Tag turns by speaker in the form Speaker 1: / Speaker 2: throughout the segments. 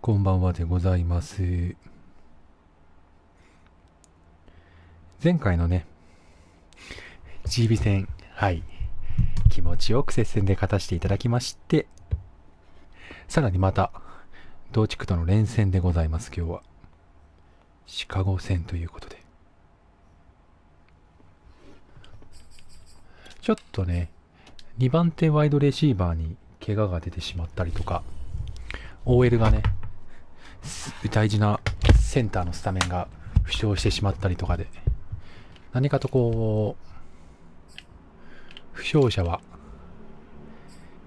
Speaker 1: こんばんはでございます。前回のね、GB 戦、はい、気持ちよく接戦で勝たせていただきまして、さらにまた、同地区との連戦でございます、今日は。シカゴ戦ということで。ちょっとね、2番手ワイドレシーバーに怪我が出てしまったりとか、OL がね、大事なセンターのスタメンが負傷してしまったりとかで、何かとこう、負傷者は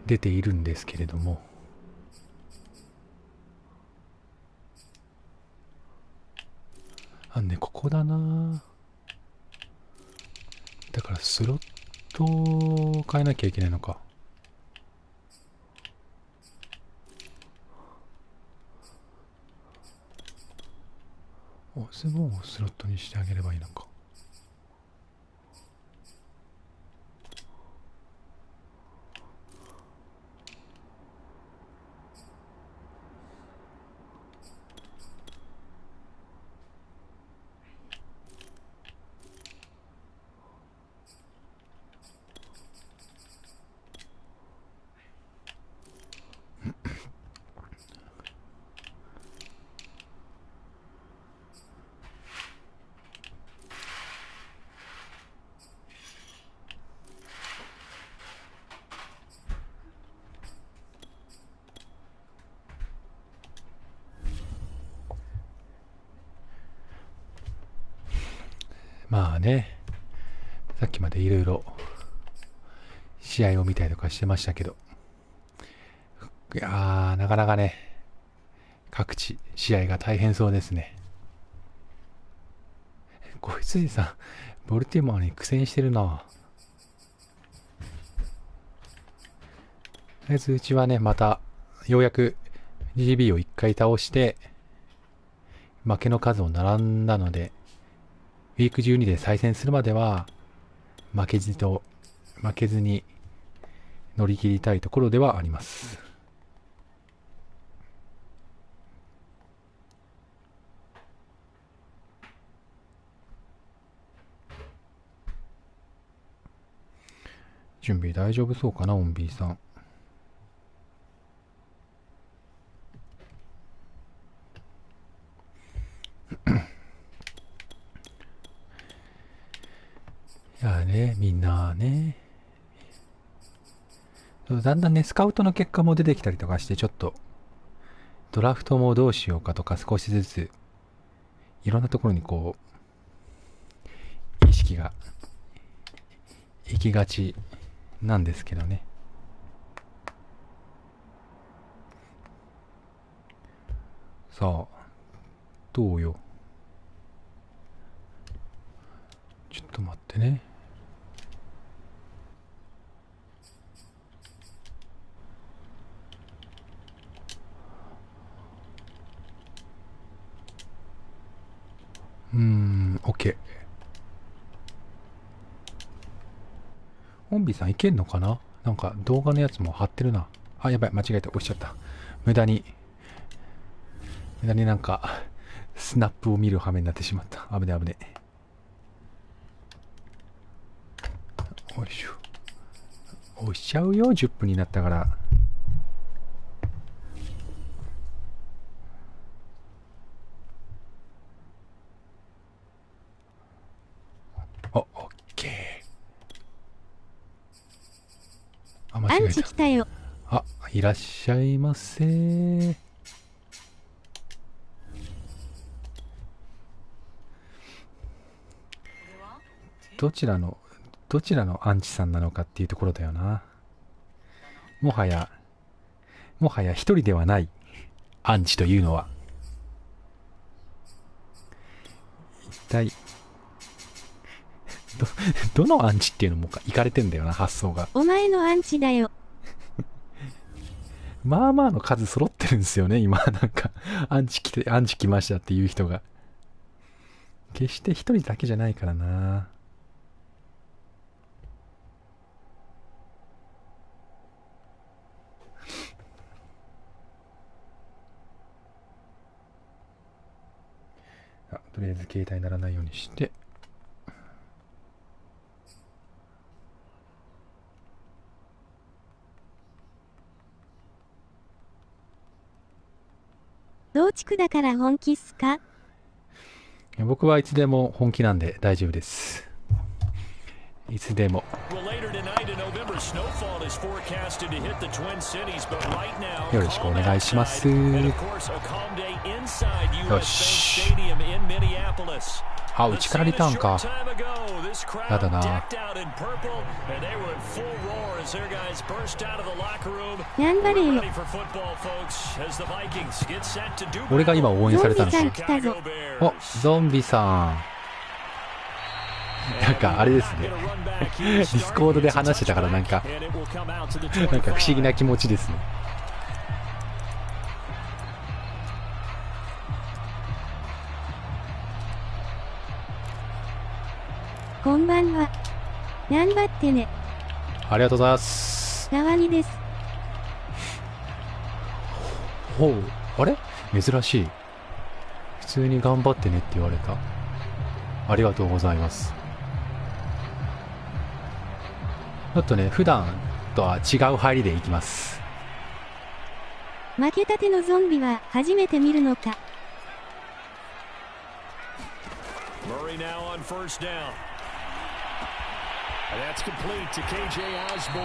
Speaker 1: 出ているんですけれども、ここだな。だからスロットを変えなきゃいけないのか。ズボンをスロットにしてあげればいいのか。まあね、さっきまでいろいろ試合を見たりとかしてましたけど、いやー、なかなかね、各地試合が大変そうですね。子羊さん、ボルティモアに苦戦してるな。とりあえずうちはね、また、ようやく GB を1回倒して、負けの数を並んだので、ウィーク12で再戦するまでは、負けずに乗り切りたいところではあります。準備大丈夫そうかな、オンビーさん。いやね、みんなね、だんだんね、スカウトの結果も出てきたりとかして、ちょっと、ドラフトもどうしようかとか少しずつ、いろんなところにこう、意識が行きがちなんですけどね。さあ、どうよ。ちょっと待ってね。OK。オンビさんいけんのかな。なんか動画のやつも貼ってるな。あ、やばい、間違えて押しちゃった。無駄になんか、スナップを見る羽目になってしまった。危ね危ね。よいしょ。押しちゃうよ、10分になったから。オッケー。あ、間違えた。
Speaker 2: 来たよ。
Speaker 1: あ、いらっしゃいませ。どちらのアンチさんなのかっていうところだよな。もはや一人ではないアンチというのは、一体、どのアンチっていうのもいかれてんだよな、発想が。
Speaker 2: お前のアンチだよ。
Speaker 1: まあまあの数揃ってるんですよね、今。なんか、アンチ来ましたっていう人が。決して一人だけじゃないからな。とりあえず携帯鳴らないようにして。
Speaker 2: 同地区だから本気っすか？
Speaker 1: 僕はいつでも本気なんで大丈夫です。いつでも。よろしくお願いします。よし。あ、内からリターンか。やだな。
Speaker 2: 頑張れよ。
Speaker 1: 俺が今応援されたのか。お、ゾンビさん。なんかあれですね。ディスコードで話してたからなんか不思議な気持ちですね。
Speaker 2: こんばんは。頑張ってね。
Speaker 1: ありがとうございます。
Speaker 2: なわにです。
Speaker 1: ほう、あれ？珍しい。普通に頑張ってねって言われた。ありがとうございます。ちょっとね、普段とは違う入りでいきます。
Speaker 2: 負けたてのゾンビは初めて見るのか。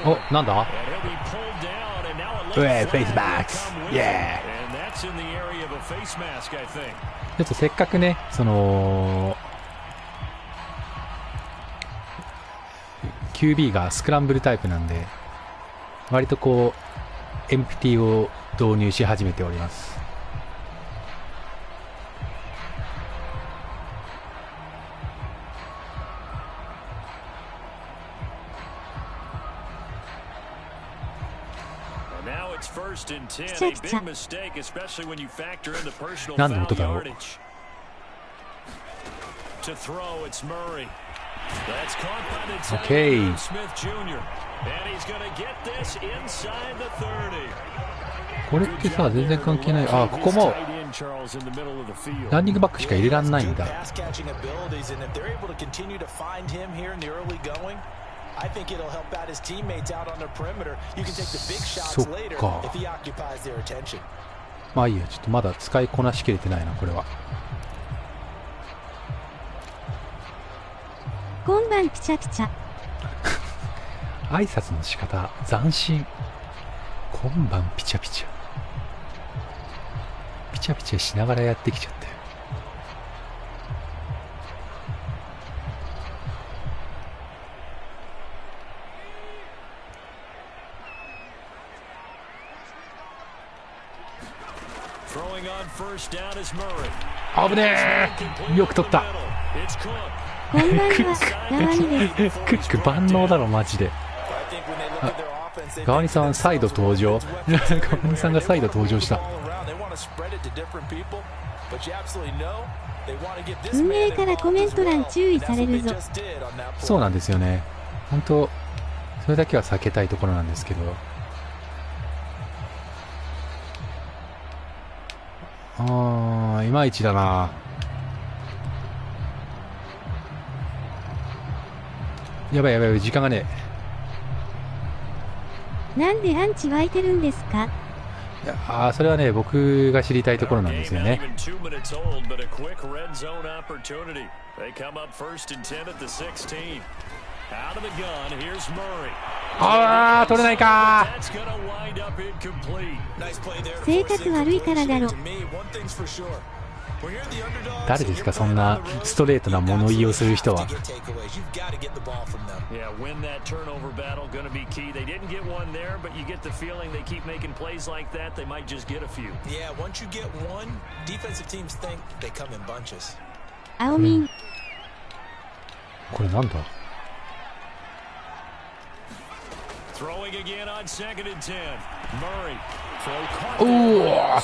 Speaker 1: お、なんだ？フェイスマスク。イエーイ。ちょっとせっかくね、QB がスクランブルタイプなんで、割とこうエンプティを導入し始めております。
Speaker 2: くちゃくちゃ。
Speaker 1: 何の音だろう。OK。これってさ、全然関係ない。あ、ここもランニングバックしか入れらんないんだ。そっか。まあいいや、ちょっとまだ使いこなしきれてないな、これは。
Speaker 2: 今晩ピチャピチャ。
Speaker 1: 挨拶の仕方斬新。今晩ピチャピチャ。ピチャピチャしながらやってきちゃったよ。危ねえ。よく取った。
Speaker 2: こんばんは。なわにです。
Speaker 1: クック万能だろマジで。ガワニさん再度登場。ガワニさんが再度登場した。
Speaker 2: 運営からコメント欄注意されるぞ。
Speaker 1: そうなんですよね。本当それだけは避けたいところなんですけど。いまいちだな。やばいやばい、時間がね
Speaker 2: え。なんでアンチ湧いてるんですか？
Speaker 1: いや、それはね、僕が知りたいところなんですよね。ああ、取れないか。
Speaker 2: 性格悪いからだろ。
Speaker 1: 誰ですか、そんなストレートな物言いをする人は。
Speaker 2: 青ミン。
Speaker 1: これなんだ。おお。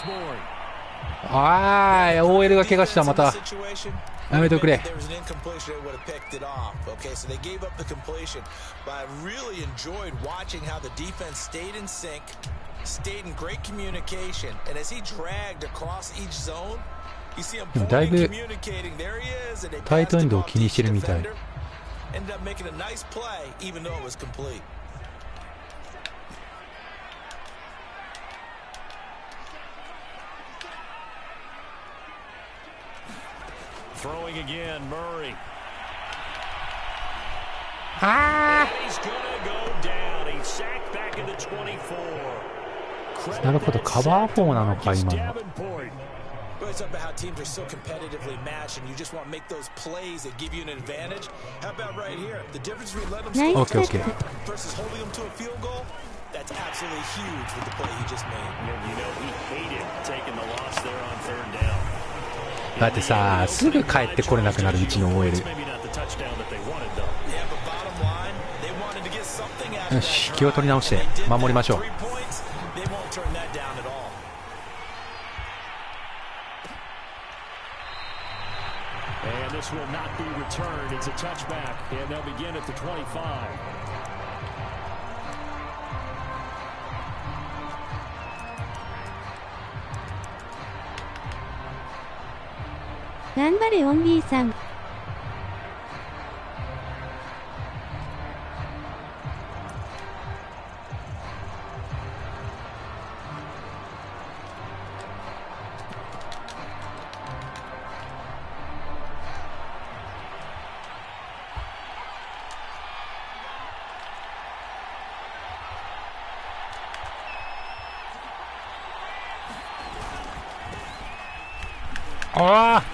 Speaker 1: あー、OL が怪我した。またやめてくれ。でもだいぶタイトエンドを気にしてるみたい。なるほど、カバー4なのか今の。
Speaker 3: It's about how teams are so competitively matched, and you just want to make those plays that give you an advantage. How about right here? The difference between letting them
Speaker 1: score
Speaker 3: versus holding them to a field goal. That's absolutely huge with the play he just made.
Speaker 4: You know, he hated taking the loss there on third down.
Speaker 1: だってさ、すぐ帰ってこれなくなるうちの OL。よし、気を取り直して守りましょう。
Speaker 4: And this will not be returned. It's a touchback, and they'll begin at the 25.
Speaker 2: 頑張れオンリーさん。
Speaker 1: ああ、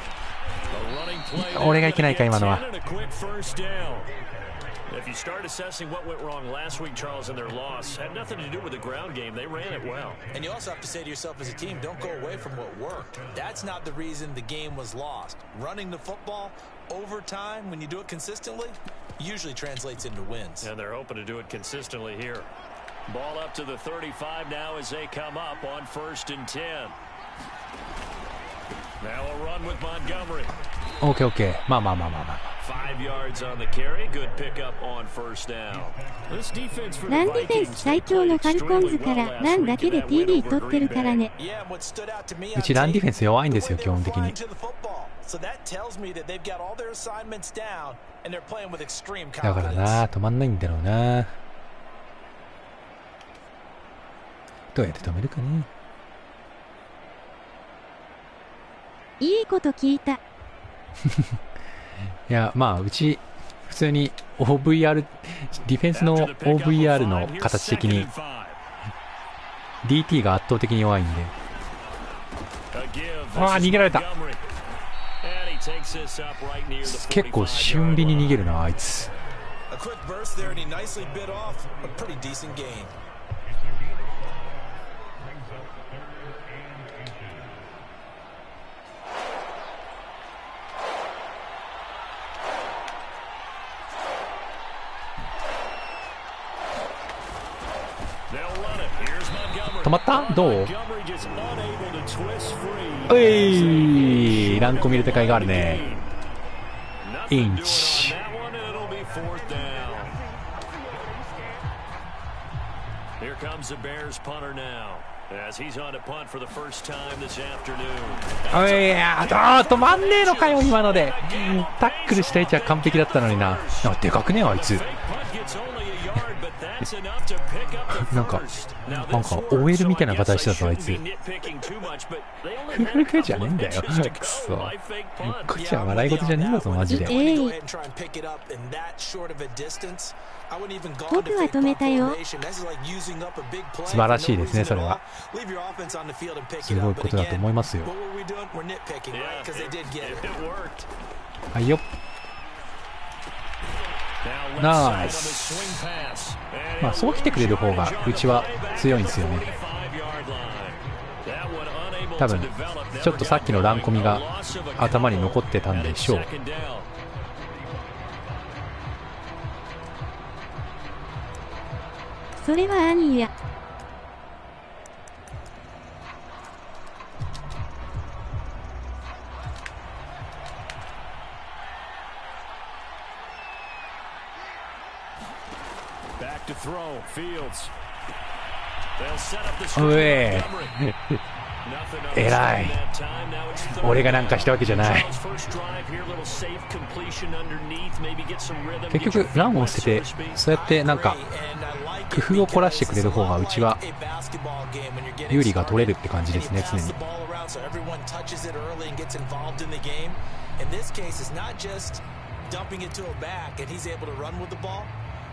Speaker 1: 俺がいけないか今のは。
Speaker 4: If you start assessing what went wrong last week, Charles, in their loss, had nothing to do with the ground game. They ran it well.
Speaker 3: And you also have to say to yourself as a team, don't go away from what worked. That's not the reason the game was lost. Running the football over time, when you do it consistently, usually translates into wins.
Speaker 4: And they're hoping to do it consistently here. Ball up to the 35 now as they come up on 1st and 10. Now a run with Montgomery.
Speaker 1: Okay, okay. まあ。
Speaker 4: 5 yards on the carry. Good pickup on 1st down.
Speaker 2: ランディフェンス最強のファルコンズからランだけで TD 取ってるからね。
Speaker 1: うちランディフェンス弱いんですよ基本的に。だからな、止まんないんだろうな。どうやって止めるかね。
Speaker 2: いいこと聞いた。
Speaker 1: いや、まあうち普通に OVR ディフェンスの OVR の形的に DT が圧倒的に弱いんで。ああ、逃げられた。結構俊敏に逃げるなあいつ。止まった？どう？おい、ランコ見る手いがあるね。インチ。おい、止まんねえのかよ今ので。タックルした位置は完璧だったのにな。でかくねえあいつ。なんか OL みたいな形だぞあいつ。ふふじゃねえんだよ。くそ。こっちは笑い事じゃねえんだぞマジで。
Speaker 2: 僕は止めたよ。
Speaker 1: 素晴らしいですねそれは。すごいことだと思いますよ。はいよ。ナイス。まあそう来てくれる方がうちは強いんですよね。多分ちょっとさっきのランコミが頭に残ってたんでしょう。
Speaker 2: それは兄や。
Speaker 1: うええらい。俺がなんかしたわけじゃない。結局ランを捨てて、そうやってなんか工夫を凝らしてくれる方がうちは有利が取れるって感じですね、常に。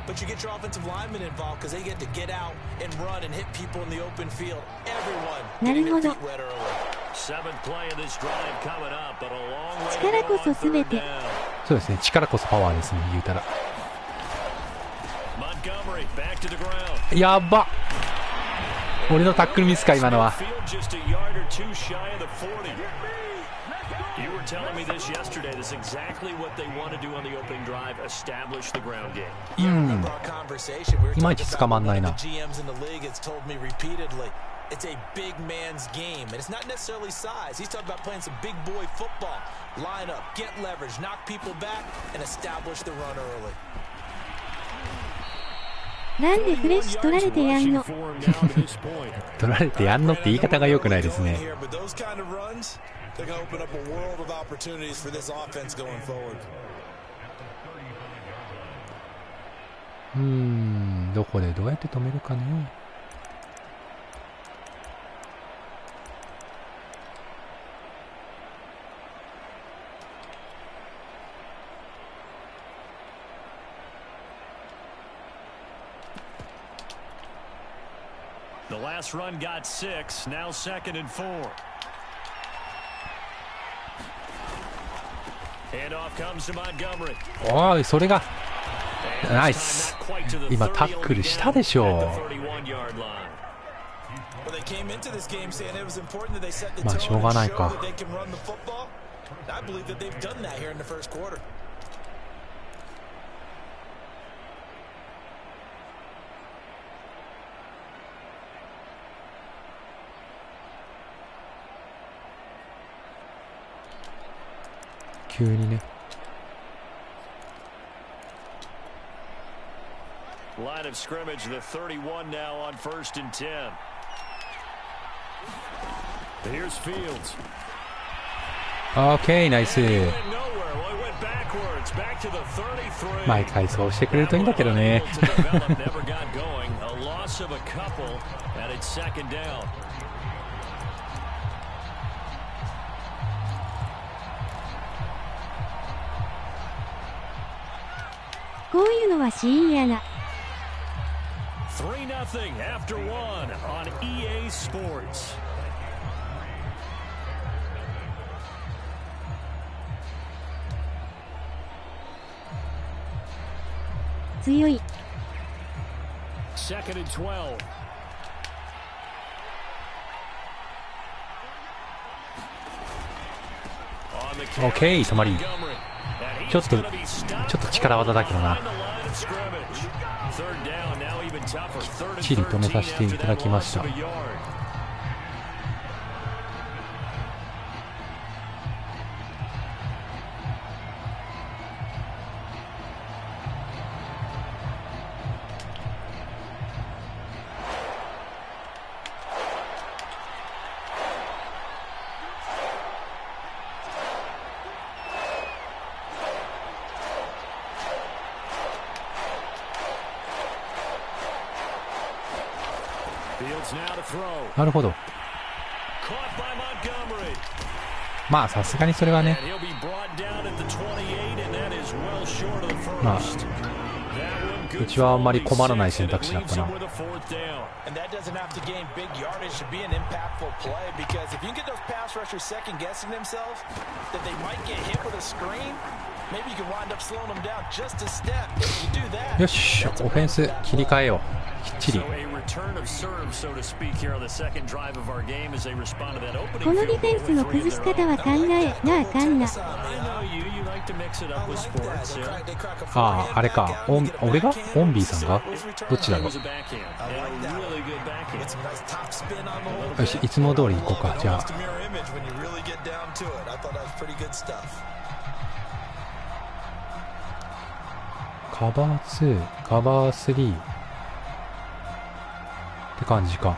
Speaker 3: But you get your offensive linemen involved because they get to get out and run and hit people in the open field. Everyone getting their feet wet early.
Speaker 4: Seventh play of this drive coming up, but a long way to
Speaker 2: 力こそ
Speaker 4: go
Speaker 2: すべて。
Speaker 1: そうですね、力こそパワーですね、言うたら。
Speaker 4: Montgomery back to the ground.
Speaker 1: やばっ、俺のタックルミスか今のは。
Speaker 4: Just a yard or two shy of the 40. You were telling me this yesterday. This is exactly what they want to do on the opening drive. Establish the ground game.
Speaker 1: いまいち捕まんないな。
Speaker 3: GMs in the league has told me repeatedly. It's a big man's game, and it's not necessarily size. He's talking about playing some big boy football. Line up, get leverage, knock people back, and establish the run early.
Speaker 2: なんでフレッシュ取られてやんの。
Speaker 1: 取られてやんのって言い方が良くないですね。
Speaker 3: They're going to open up a world of opportunities for this offense going forward.
Speaker 1: どこでどうやって止めるかね。
Speaker 4: The last run got 6. Now 2nd and 4.
Speaker 1: おい、それがナイス。今タックルしたでしょう。まあしょうがないか。急にね。
Speaker 4: Line of scrimmage, the 31 now on 1st and 10. Here's Fields.
Speaker 1: Okay, ナイス。毎回そうしてくれるといいんだけどね。
Speaker 2: こういうのは深夜な。
Speaker 4: 3-0 after 1 on EA Sports.
Speaker 2: 強い。
Speaker 4: 2nd and 12.
Speaker 1: OK、止まり。ちょっと力技だけどな。きっちり止めさせていただきました。なるほど。まあさすがにそれはね。まあうちはあんまり困らない選択肢だったな。よし、オフェンス切り替えよう。きっちり。
Speaker 2: このディフェンスの崩し方は考えなあかんな。
Speaker 1: ああ、あれか。俺がオンビーさんがどっちだろう。よし、いつも通り行こうか。じゃあカバー2、カバー3って感じか。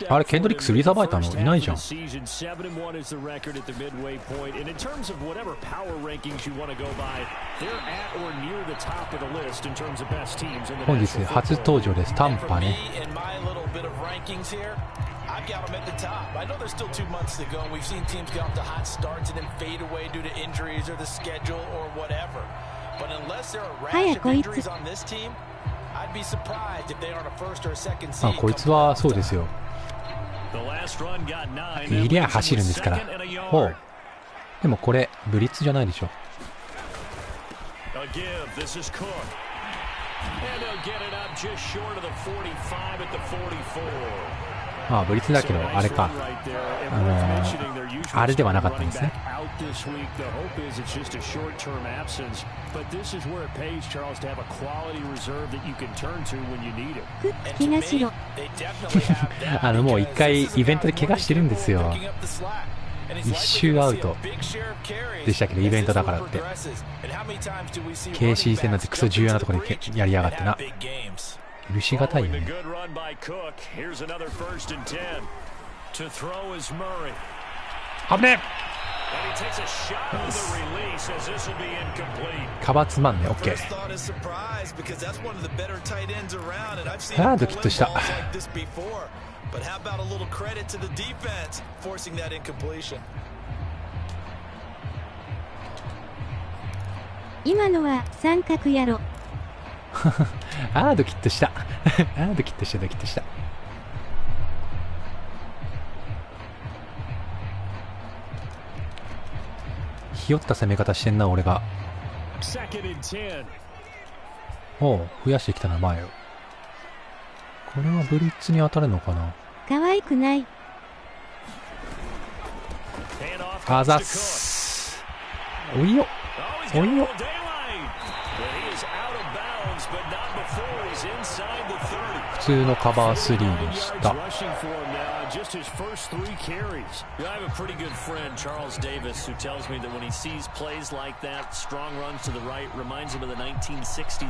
Speaker 1: あれケンドリックス・リザバイターのいないじゃん。本日初登場です。タンパね。
Speaker 2: 早こいつ。
Speaker 1: あ、こいつはそうですよ。いりゃ走るんですから。ほう。でもこれブリッツじゃないでしょ。ああ、ブリッツだけどあれか、あれではなかったんですね。
Speaker 2: 気がしろ。
Speaker 1: もう一回イベントで怪我してるんですよ。一周アウトでしたけど、イベントだからって KC 戦なんてクソ重要なところでやりやがってな。許しがたいよね。危ねえ。カバーつまんね。 OK。 ドキッとした。
Speaker 2: 今のは三角やろ。
Speaker 1: ドキッとしたドキッとしたドキッとした。ひよった攻め方してんな俺が。おう、増やしてきたな前を。これはブリッツに当たるのかな。
Speaker 2: 可愛くない。
Speaker 1: あざっす。おいよおいよ。普通のカバー3でした。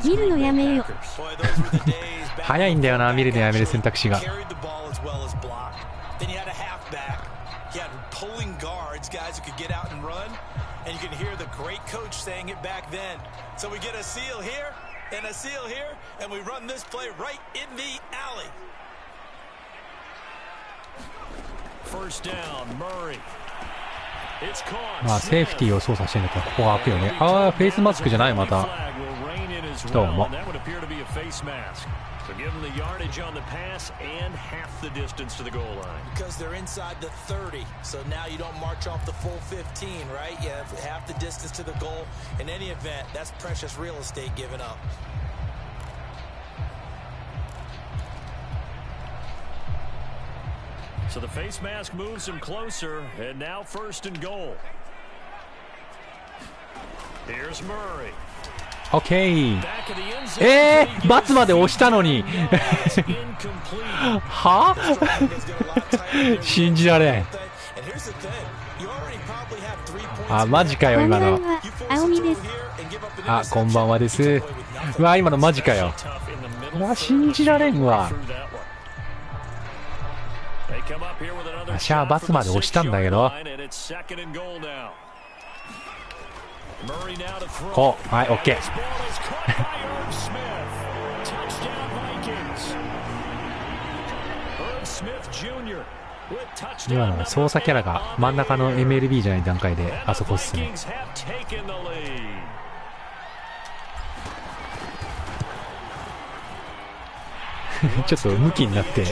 Speaker 2: 見るのやめよ。
Speaker 1: 早いんだよな、見るのやめる選択肢が。まあセーフティーを操作してんだったらここが開くよね。ああ、フェイスマスクじゃない。またどうも。
Speaker 4: So give them the yardage on the pass and half the distance to the goal line.
Speaker 3: Because they're inside the 30, so now you don't march off the full 15, right? You have half the distance to the goal. In any event, that's precious real estate given up.
Speaker 4: So the face mask moves him closer, and now first and goal. Here's Murray.
Speaker 1: オッケー。バツまで押したのには信じられん。あ、マジかよ今の。
Speaker 2: 青みです。
Speaker 1: あ、こんばんはです。うわ、今のマジかよ。うわ、信じられんわ。シャーバツまで押したんだけど。こう、はい、オッケー。今の操作キャラが真ん中の MLB じゃない段階であそこっすね。ちょっと向きになって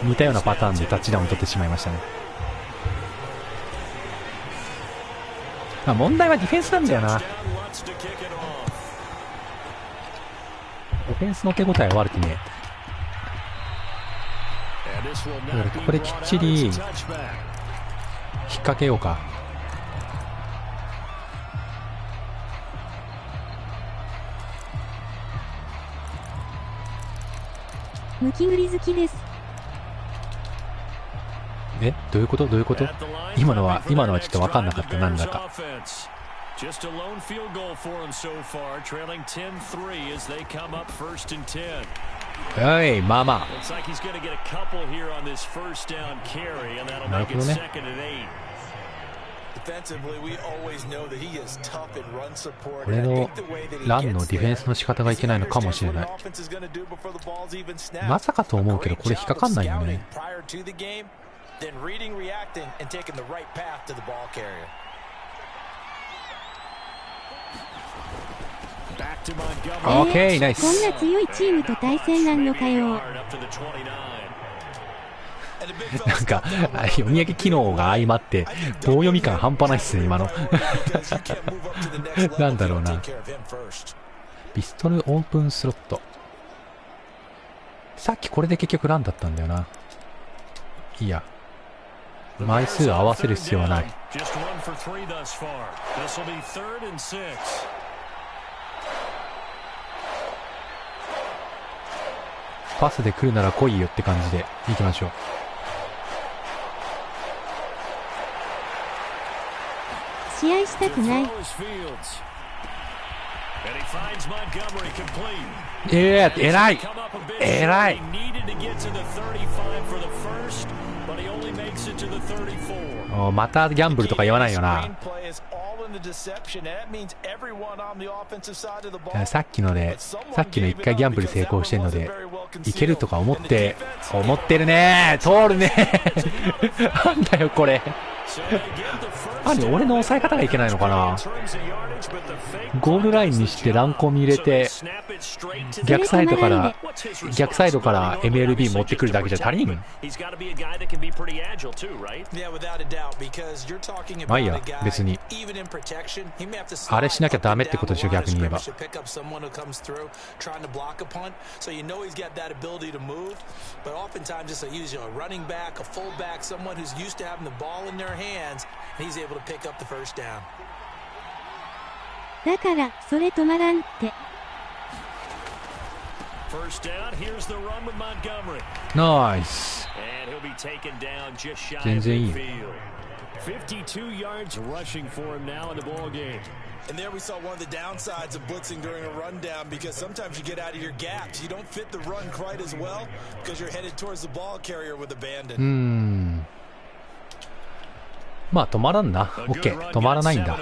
Speaker 1: 似たようなパターンでタッチダウンを取ってしまいましたね。まあ問題はディフェンスなんだよな。オフェンスの手応えは悪くねえ。ここできっちり引っ掛けようか。
Speaker 2: むきぐり好きです。
Speaker 1: え、どういうことどういうこと。今のはちょっと分かんなかった。なんだか
Speaker 4: Just a lone field goal for him so far, trailing 10-3 as they come up first and 10.
Speaker 1: はい、まあまあ。
Speaker 4: Looks like he's going to get a couple here on this first down carry, and that'll make it second and 8.
Speaker 3: Defensively, we always know that he is tough in run support.
Speaker 1: これのランのディフェンスの仕方がいけないのかもしれない。まさかと思うけど、これ引っかかんないよね。
Speaker 3: Then reading, reacting, and taking the right path to the ball carrier.
Speaker 4: Back to Montgomery.
Speaker 1: Okay, nice.
Speaker 2: こんな強いチームと対戦なんのかよ。
Speaker 1: なんか読み上げ機能が相まって棒読み感半端ないっすね今の。なんだろうな。ピストルオープンスロット。さっきこれで結局ランだったんだよな。いいや。枚数合わせる必要はない。パスで来るなら来いよって感じで行きましょう。
Speaker 2: 試合したくない。
Speaker 1: 偉い偉い。またギャンブルとか言わないよな。さっきの一回ギャンブル成功してるのでいけるとか思ってるね。通るね。なんだよこれ。俺の抑え方がいけないのかな。ゴールラインにしてランコミ入れて逆サイドから MLB 持ってくるだけじゃ足りん。まあいいや、別にあれしなきゃダメってことでしょ。逆に言えば
Speaker 2: だからそれ止まらんって。
Speaker 1: ナイス。全然いいよ。
Speaker 4: 52 yards rushing for him now in the ball game.
Speaker 3: And there we saw one of the downsides of blitzing during a rundown, because sometimes you get out of your gaps. You don't fit the run quite as well because you're headed towards the ball carrier with abandon.
Speaker 1: まあ止まらんな。OK、止まらないんだ。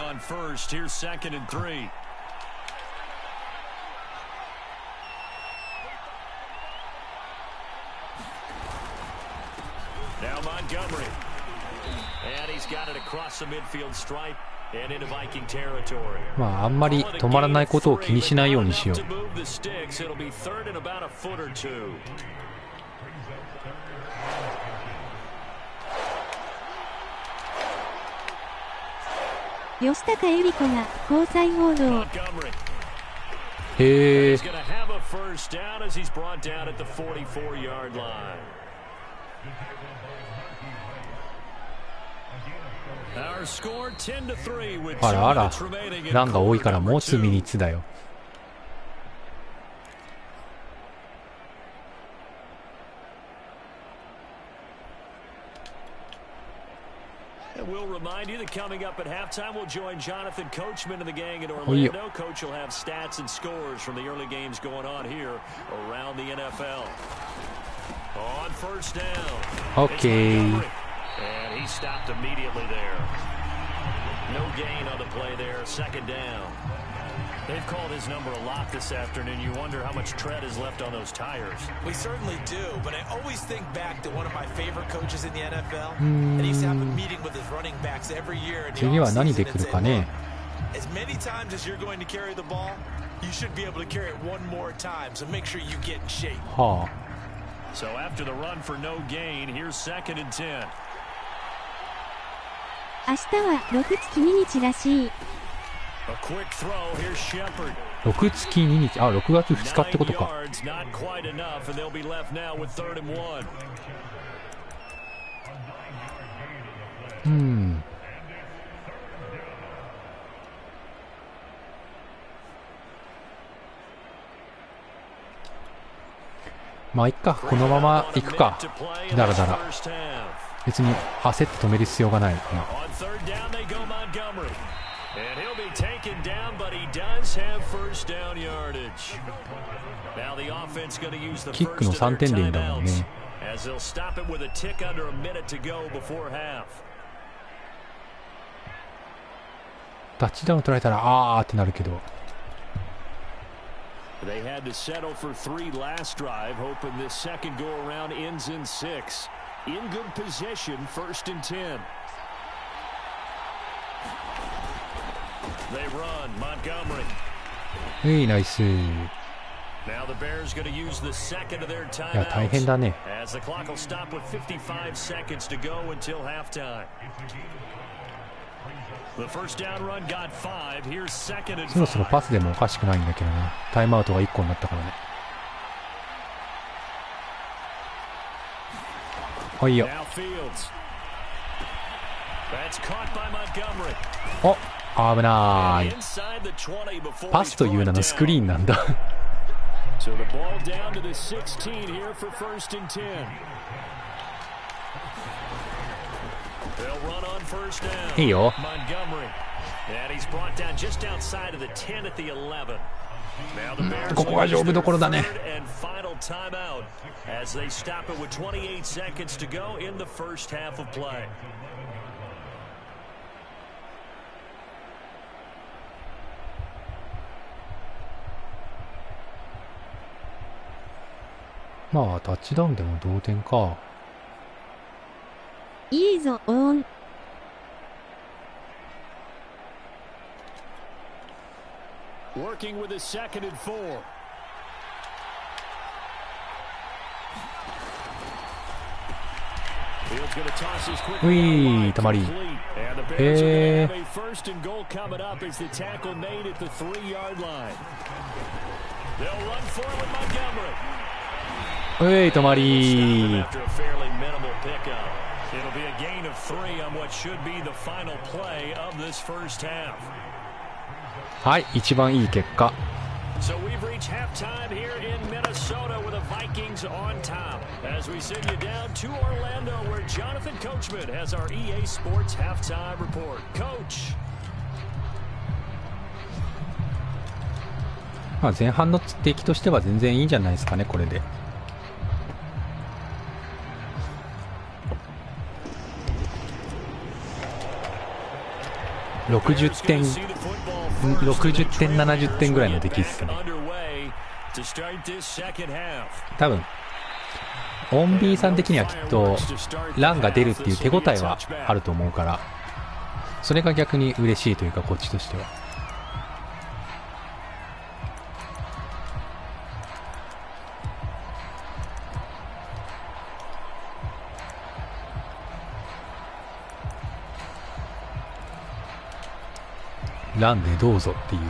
Speaker 4: Now Montgomery. And he's got it across the midfield stripe and into Viking territory.
Speaker 1: まああんまり止まらないことを気にしないようにしよう。
Speaker 2: 吉高由里子が交際報道。
Speaker 1: へえ。あらあら、ランが多いからもう2ミニッツだよ。
Speaker 4: We'll remind you that coming up at halftime, we'll join Jonathan Coachman and the gang in Orlando. Coach will have stats and scores from the early games going on here around the NFL. On first down.
Speaker 1: Okay.
Speaker 4: And he stopped immediately there. No gain on the play there. Second down. They've called his number a lot this afternoon. You wonder how much tread is left on those tires.
Speaker 3: We certainly do, but I always think back to one of my favorite coaches in the NFL. And he used to have a meeting with his running backs every year.
Speaker 1: 次は何で来るかね。
Speaker 3: As many times as you're going to carry the ball, you should be able to carry it one more time. So make sure you get in shape.
Speaker 1: はあ。
Speaker 4: So after the run for no gain, here's second and 10.
Speaker 2: 明日は6月2日らしい。
Speaker 1: 6月2日、あ、6月2日ってことか。まあいっか、このまま行くか。だらだら。別に焦って止める必要がない。
Speaker 4: And he'll be taken down, but he does have first down yardage. Now the offense going to use the first of their timeouts as they'll stop it with a tick under a minute to go before half.
Speaker 1: タッチダウン取られたらあーってなるけど。
Speaker 4: They had to settle for 3 last drive, hoping this second go around ends in 6. In good position, 1st and 10. They run Montgomery.
Speaker 1: Hey, nice.
Speaker 4: Now the Bears going to use the second of their
Speaker 1: いや、大変だね。
Speaker 4: as the clock will stop with 55 seconds to go until halftime. The first down run got 5. Here's second and
Speaker 1: そろそろパスでもおかしくないんだけどな。タイムアウトが1個になったからね。はいよ。お、危ない。パスという名のスクリーンなんだ。
Speaker 4: So the ball down to the 16 here for 1st and 10. They'll run on first down.
Speaker 1: いいよ。
Speaker 4: Montgomery. And he's brought down just outside of the 10 at the 11. Now the Bears
Speaker 1: ここが勝負どころだね。
Speaker 4: and final timeout as they stop it with 28 seconds to go in the first half of play.
Speaker 1: まあタッチダウンでも同点か。
Speaker 2: いいぞ、オーン。
Speaker 4: Working with a 2nd and 4.
Speaker 1: うい、たまり。へえ。うい、たまり。
Speaker 4: It'll be a gain of 3 on what should be the final play of this first half.
Speaker 1: はい、一番いい結果。
Speaker 4: So we've reached halftime here in Minnesota with the Vikings on top. As we send you down to Orlando where Jonathan Coachman has our EA Sports halftime report. Coach.
Speaker 1: まあ前半の出来としては全然いいんじゃないですかね、これで。60点、60点、70点ぐらいの出来っすね。多分、オンビーさん的にはきっと、ランが出るっていう手応えはあると思うから、それが逆に嬉しいというか、こっちとしては。ランでどうぞっていう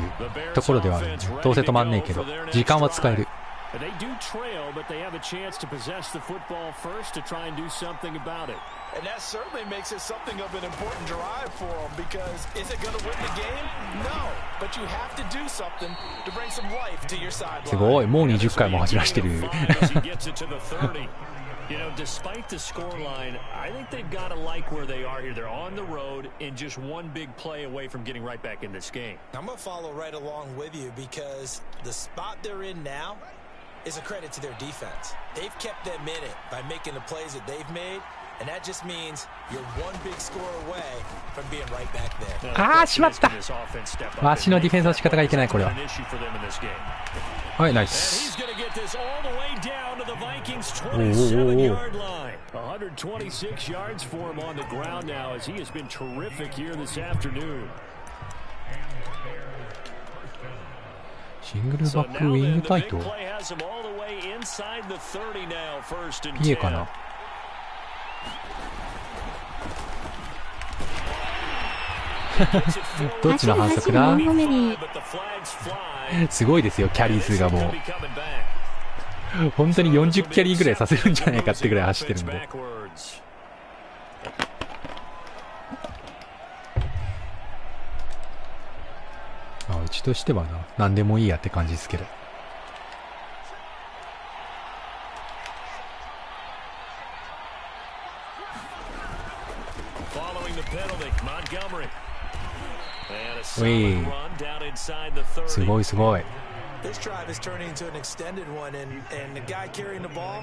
Speaker 1: ところではあるんで、どうせ止まんねえけど、時間は使える。
Speaker 4: They do trail, but they have a chance to possess the football first to try and do something about it.
Speaker 3: And that certainly makes it something of an important drive for them because is it going to win the game? No, but you have to do something to bring some life to your sideline.
Speaker 1: すごい、もう20回も走らしてる。
Speaker 4: You know, despite the scoreline, I think they've got to like where they are here. They're on the road and just one big play away from getting right back in this game.
Speaker 3: I'm going to follow right along with you because the spot they're in now is a credit to their defense. They've kept them in it by making the plays that they've made, and that just means you're one big score away from being right back there.
Speaker 1: あー、しまった。わしのディフェンスの仕方がいけない、これは。はい、ナイス。
Speaker 4: おお。126 yards for him on the ground now as he has been terrific here this afternoon.
Speaker 1: シングルバックウィングタイトピエかな。どっちの反則だ。すごいですよ、キャリー数がもう本当に40キャリーぐらいさせるんじゃないかってぐらい走ってるんで。まあ、うちとしてはな、何でもいいやって感じですけど。うい、すごいすごい。
Speaker 3: This drive is turning into an extended one, and the guy carrying the ball,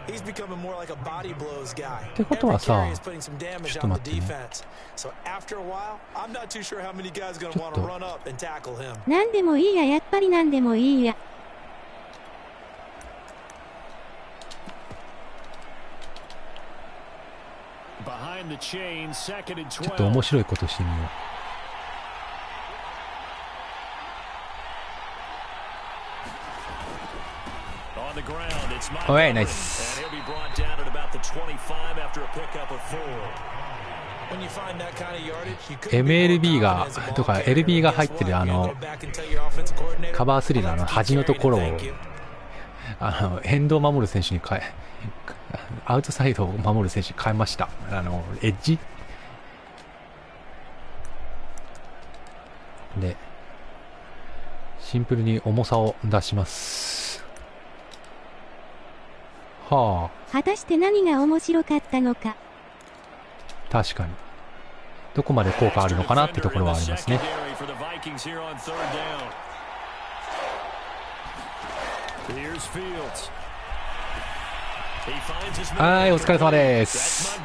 Speaker 3: he's becoming more like a body blows guy.
Speaker 1: ってことはさ、
Speaker 3: Every carry is putting some
Speaker 1: ちょ
Speaker 3: damage
Speaker 1: っと
Speaker 3: on
Speaker 1: 待
Speaker 3: the
Speaker 1: ってね。
Speaker 3: defense. So after a while, I'm not too sure how many guys are going to want to run up and tackle him.
Speaker 2: なんでもいいや、やっぱりなんでもいいや。
Speaker 1: ちょっと面白いことしてみよう。おい、ナイス。MLB がとか LB が入ってるカバー3の端のところをエンドを守る選手に変え、アウトサイドを守る選手に変えました。エッジでシンプルに重さを出します。はあ。
Speaker 2: 果たして何が面白かったのか。
Speaker 1: 確かにどこまで効果あるのかなってところはありますね。はい、お疲れ様です。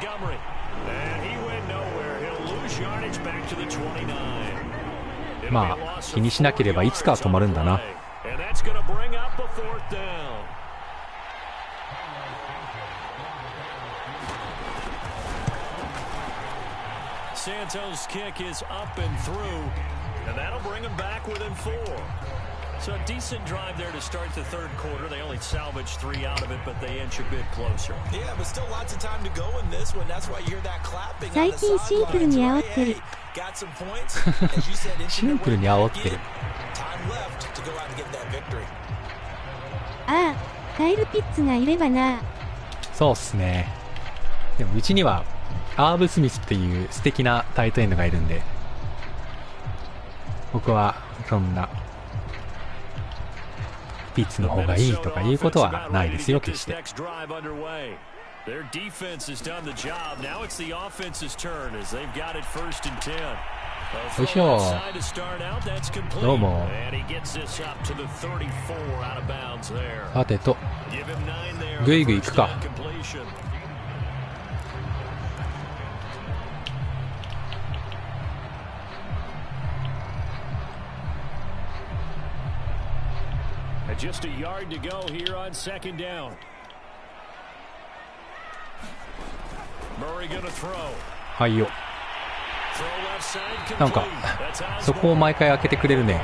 Speaker 1: まあ気にしなければいつかは止まるんだな。
Speaker 4: Santos' kick is up and through, and that'll bring him back within 4. So a decent drive there to start the third quarter. They only salvaged 3 out of it, but they inch a bit closer.
Speaker 3: Yeah, but still lots of time to go in this one. That's why you hear that clapping.
Speaker 2: 最近シンプルに煽ってる。
Speaker 3: Got some points. As you said,
Speaker 1: シンプルに煽ってる。
Speaker 3: Time left to go out and get that victory.
Speaker 2: ああ、カイル・ピッツがいればな。
Speaker 1: そうっすね。でもうちにはアーブ・スミスっていう素敵なタイトエンドがいるんで、僕はそんなピッツの方がいいとかいうことはないですよ、決して。よいしょ。どうも。さてと、ぐいぐい行くか。
Speaker 4: Just a yard to go here on second down. Murray gonna throw.
Speaker 1: はいよ。なんかそこを毎回開けてくれるね。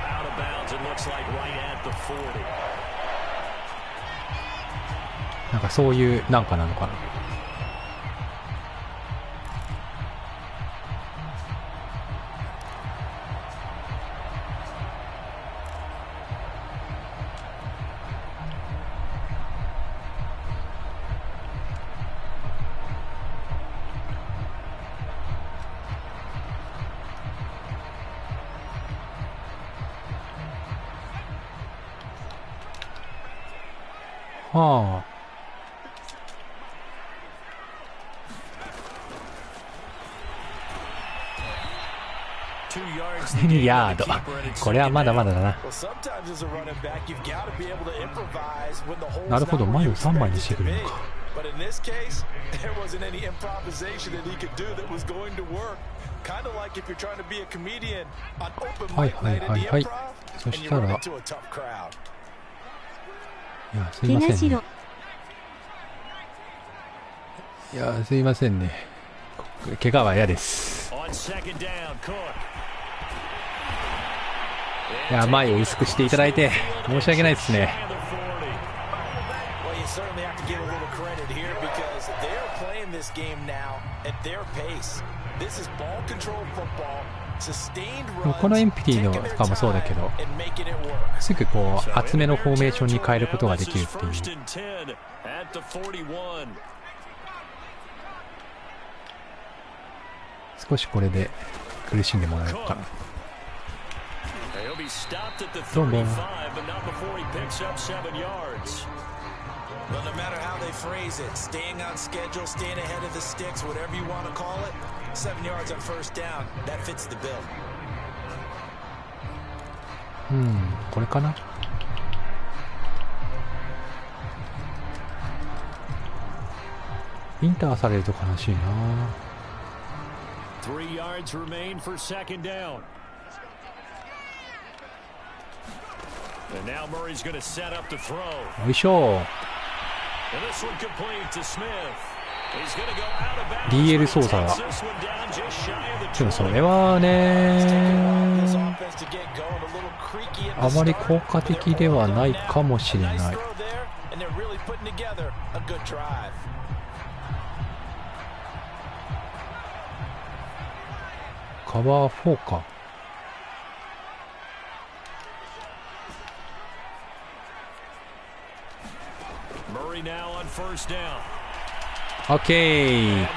Speaker 1: なんかそういうなんかなのかな。はあ。2ヤード。これはまだまだだな。なるほど、前を3枚にしてくるのか。はいはいはいはい。そしたら、いや、すいませんね。いや、すいませんね。怪我は嫌です。いや、前を薄くしていただいて申し訳ないですね。このエンプティのとかもそうだけど、すぐこう厚めのフォーメーションに変えることができるっていう。少しこれで苦しんでもらえるかな。どうも。これかな。インターされると悲しいな。
Speaker 4: 3 yards remain for second down. And now Murray's going to set up the throw.
Speaker 1: よいしょ。
Speaker 4: And this one complete to Smith. He's going to go out of bounds.
Speaker 1: DL 操作は。でもそれはね、あまり効果的ではないかもしれない。カバー4か。オッケー。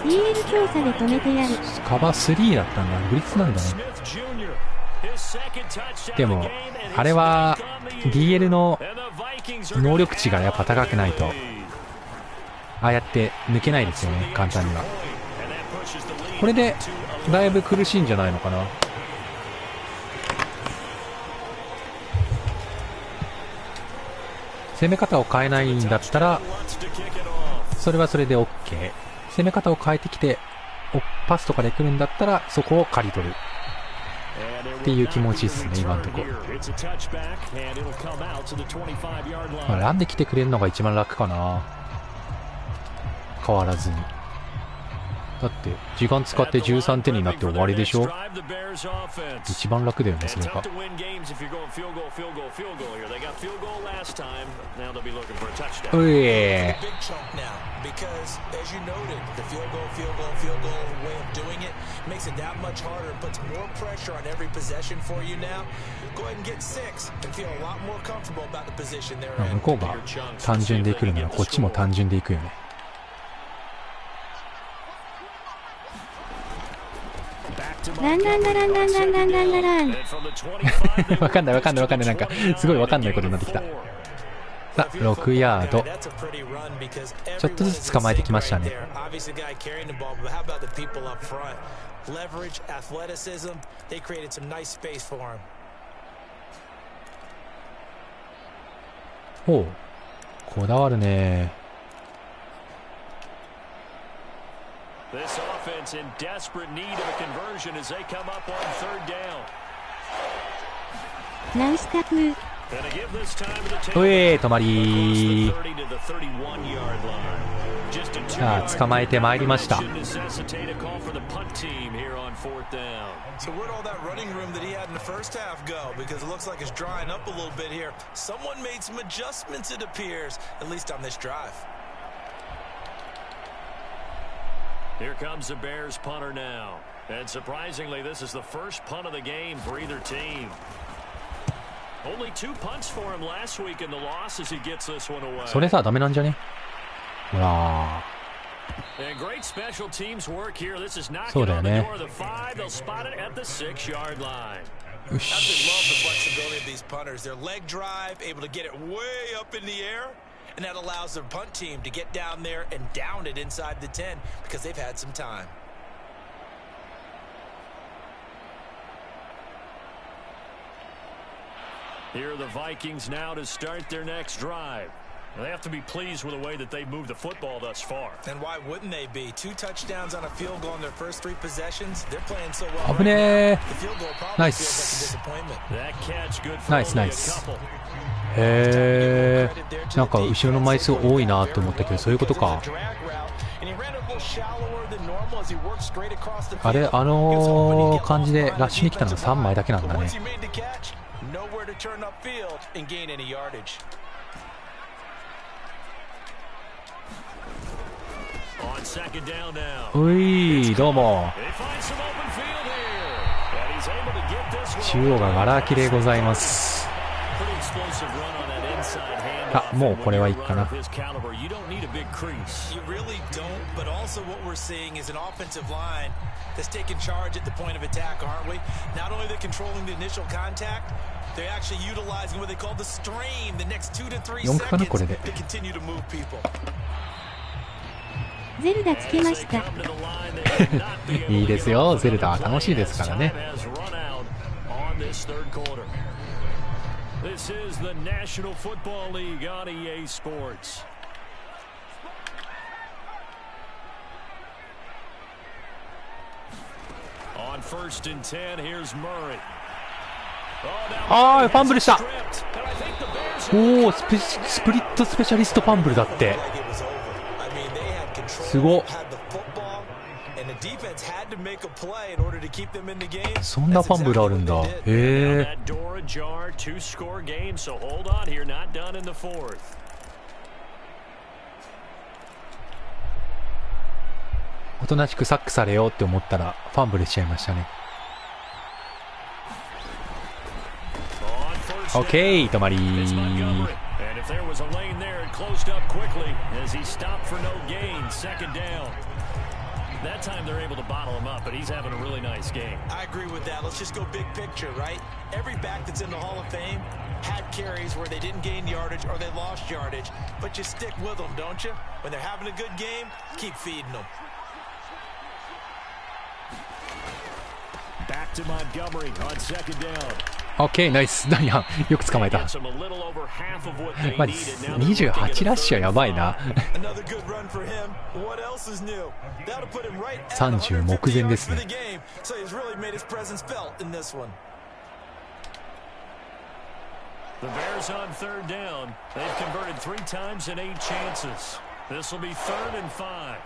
Speaker 2: DL 操作で止めてやる。
Speaker 1: カバー3だったんだ。ブリッツなんだね。でもあれは DL の能力値がやっぱ高くないとああやって抜けないですよね、簡単には。これでだいぶ苦しいんじゃないのかな。攻め方を変えないんだったらそれはそれで OK。 攻め方を変えてきてパスとかで来るんだったらそこを刈り取るっていう気持ちですね、今のところ。まあ、ランで来てくれるのが一番楽かな、変わらずに。だって時間使って13点になって終わりでしょ。一番楽だよね、それが。うえ向こうが単純でいくるならこっちも単純でいくよね。
Speaker 2: ランランラランランランランランララン。
Speaker 1: わかんないわかんないわかんない。なんかすごいわかんないことになってきた。さあ6ヤード、ちょっとずつ捕まえてきましたね。ほう、こだわるね。
Speaker 4: This offense in desperate need of a conversion as they come up on third down.
Speaker 2: ナウスタプ。
Speaker 1: おい、止まり。さあ捕まえてまいりました。
Speaker 3: So where'd all that running room that he had in the first half go? Because it looks like it's drying up a little bit here. Someone made some adjustments, it appears, at least on this drive.
Speaker 4: Here comes the Bears punter now. And surprisingly, this is the first punt of the game for either team. Only 2 punts for him last week in the loss as he gets this one away.
Speaker 1: それさダメなんじゃね。ほら。
Speaker 4: And great special teams work here. This is knocking
Speaker 1: そうだよ
Speaker 4: on the
Speaker 1: ね。
Speaker 4: door of the 5. They'll spot it at the 6-yard line.
Speaker 1: よ
Speaker 3: I just love the
Speaker 1: し。
Speaker 3: flexibility of these punters. Their leg drive, able to get it way up in the air, and that allows their punt team to get down there and down it inside the 10 because they've had some time.
Speaker 4: Here are the Vikings now to start their next drive. They have to be pleased with the way that they've moved the football thus far.
Speaker 3: And why wouldn't they be? 2 touchdowns on a field goal in their first 3 possessions. They're playing so well.
Speaker 1: 危ね
Speaker 3: The field goal
Speaker 1: ー。
Speaker 3: probably
Speaker 1: ナイ
Speaker 3: feels like a
Speaker 1: ス。
Speaker 3: disappointment.
Speaker 4: That catch good for
Speaker 1: ナイス
Speaker 4: only
Speaker 1: ナ
Speaker 4: a
Speaker 1: イス。
Speaker 4: couple.
Speaker 1: へえ。なんか後ろの枚数多いなと思ったけどそういうことか。あれ感じでラッシュに来たのは3枚だけなんだね。うい、どうも。中央がガラ空きでございます。あ、もうこれはいいかな。4区かなこれで。
Speaker 2: ゼルダつけました。
Speaker 1: いいですよ、ゼルダは楽しいですからね。
Speaker 4: on this third quarter. This is the National Football League on EA Sports. On 1st and 10, here's Murray.
Speaker 1: あー、ファンブルした。おお、スプリットスペシャリストファンブルだって。すごっ。そんなファンブルあるんだ。へえ。おとなしくサックされようって思ったらファンブルしちゃいましたね。OK、止まりー。
Speaker 4: That time they're able to bottle him up, but he's having a really nice game.
Speaker 3: I agree with that. Let's just go big picture, right? Every back that's in the Hall of Fame had carries where they didn't gain yardage or they lost yardage, but you stick with them, don't you? When they're having a good game, keep feeding them.
Speaker 4: Back to Montgomery on 2nd down.
Speaker 1: OK、ナイス。ダイアン、よく捕まえた。まあ、28ラッシュはやばいな。30目前ですね。
Speaker 4: The Bears on 3rd down. They've converted 3 times in 8 chances. This will be 3rd and 5.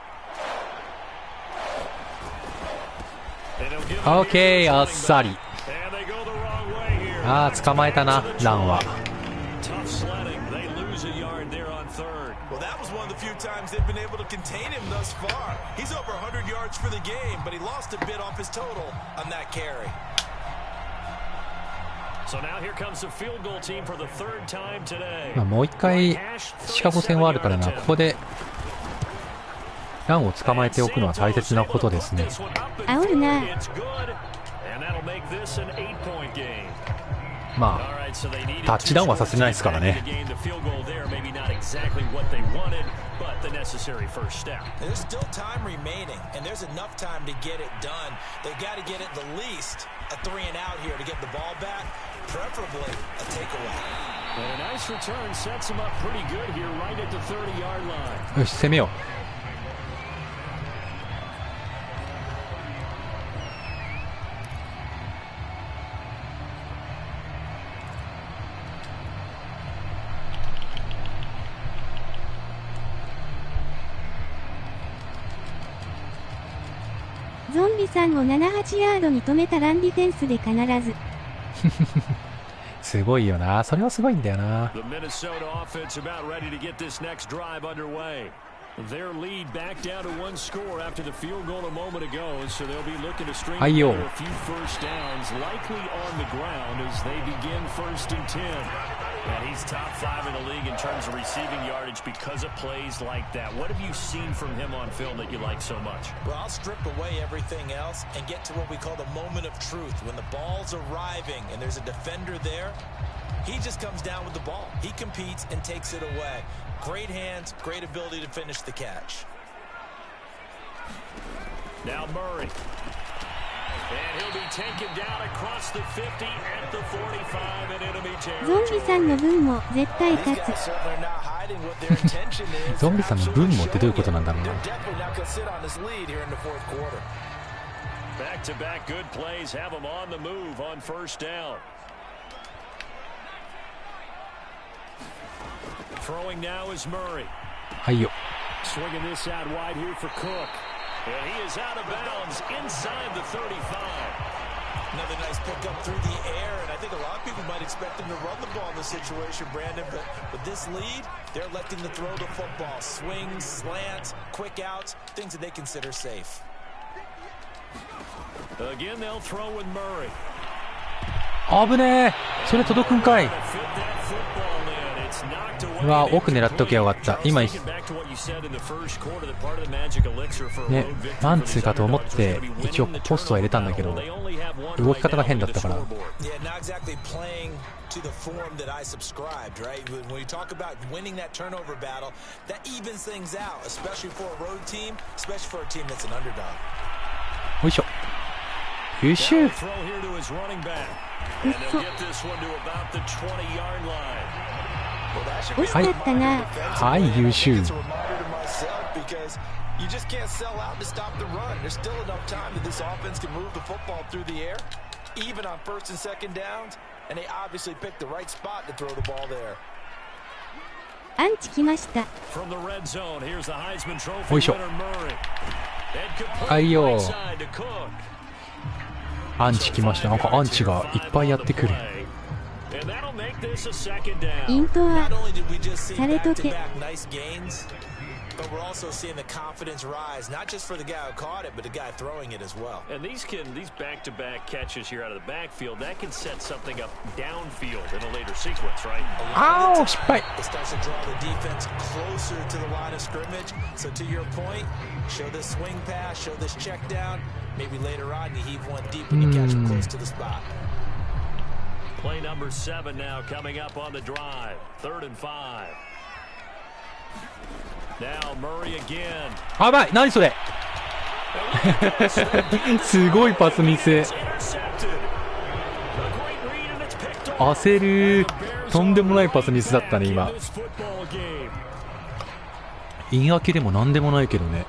Speaker 1: OK、あっさり。ああ、捕まえたな、ランは。
Speaker 3: Well, that was one of the few times they've been able to contain him thus far. He's over 100 yards for the game, but he lost a bit off his total on that carry.
Speaker 4: So now here comes the field goal team for the 3rd time today.
Speaker 1: まあもう一回シカゴ戦はあるからな。ここでランを捕まえておくのは大切なことですね。
Speaker 2: 煽るな。
Speaker 1: まあタッチダウンはさせないですからね。
Speaker 3: There's still time remaining, and there's enough time to get it done. They've got to get at the least a 3 and out here to get the ball back, preferably a takeaway.
Speaker 4: And a nice return sets him up pretty good here, right at the 30-yard line.
Speaker 1: よし、攻めよう。
Speaker 2: ゾンビさんを78ヤードに止めたランディフェンスで必ず。
Speaker 1: すごいよな。それはすごいんだよな。
Speaker 4: Their lead back down to 1 score after the field goal a moment ago, so they'll be looking to string together a few first downs, likely on the ground as they begin 1st and 10. And he's top 5 in the league in terms of receiving yardage because of plays like that. What have you seen from him on film that you like so much?
Speaker 3: Well, I'll strip away everything else and get to what we call the moment of truth. When the ball's arriving and there's a defender there, he just comes down with the ball. He competes and takes it away. Great hands, great ability to finish the catch.
Speaker 4: Now Murray. And he'll be taken down across the 50 at the 45 and it'll be territory.
Speaker 2: ゾンビさんの分も絶対勝つ。
Speaker 1: ゾンビさんの分もってどういうことなんだろうな。
Speaker 4: Back to back good plays have him on the move on 1st down. Throwing now is Murray.
Speaker 1: はいよ。
Speaker 4: Swinging this out wide here for Cook. And he is out of bounds inside the 35.
Speaker 3: Another nice pickup through the air, and I think a lot of people might expect him to run the ball in this situation, Brandon, but with this lead, they're electing to throw the football. Swings, slants, quick outs, things that they consider safe.
Speaker 4: Again, they'll throw with Murray.
Speaker 1: 危ねえ。それ届くんかい。うわ、奥狙っときゃよかった。今ね、マンツーかと思って一応ポストは入れたんだけど、動き方が変だったから。よいしょ。優秀。
Speaker 2: 惜しかったな。
Speaker 1: はい、優秀。
Speaker 3: You just can't sell out to stop the run. There's still enough time that this offense can move the football through the air, even on first and second downs, and they obviously picked the right spot to throw the ball there.
Speaker 2: アンチ来ました。
Speaker 1: おいしょ。はいよ。アンチ来ました。なんかアンチがいっぱいやってくる。
Speaker 2: イントはされとけ。
Speaker 3: But we're also seeing the confidence rise, not just for the guy who caught it, but the guy throwing it as well.
Speaker 4: And these back-to-back catches here out of the backfield, that can set something up downfield in a later sequence, right?
Speaker 1: Ow, spike.
Speaker 3: It starts to draw the defense closer to the line of scrimmage. So to your point, show this swing pass, show this check down. Maybe later on you heave one deep and you catch him close to the spot.
Speaker 4: Play number 7 now coming up on the drive. 3rd and 5. Now Murray again.
Speaker 1: やばい、何それ。すごいパスミス。焦る。とんでもないパスミスだったね今。インアキでもなんでもないけどね。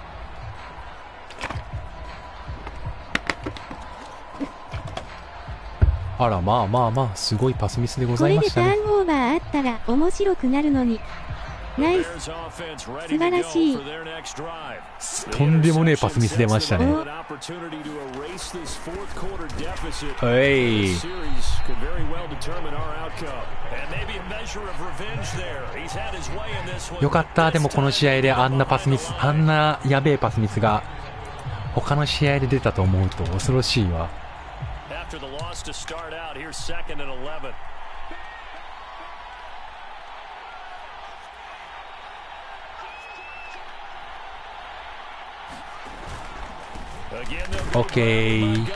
Speaker 1: あら、まあまあまあ、すごいパスミスでございましたね。
Speaker 2: これでターンオーバーあったら面白くなるのに。ナイス。素晴らしい。
Speaker 1: とんでもねえパスミス出ましたね。はい。よかった。でもこの試合であんなパスミス、あんなやべえパスミスが他の試合で出たと思うと恐ろしいわ。オッケー。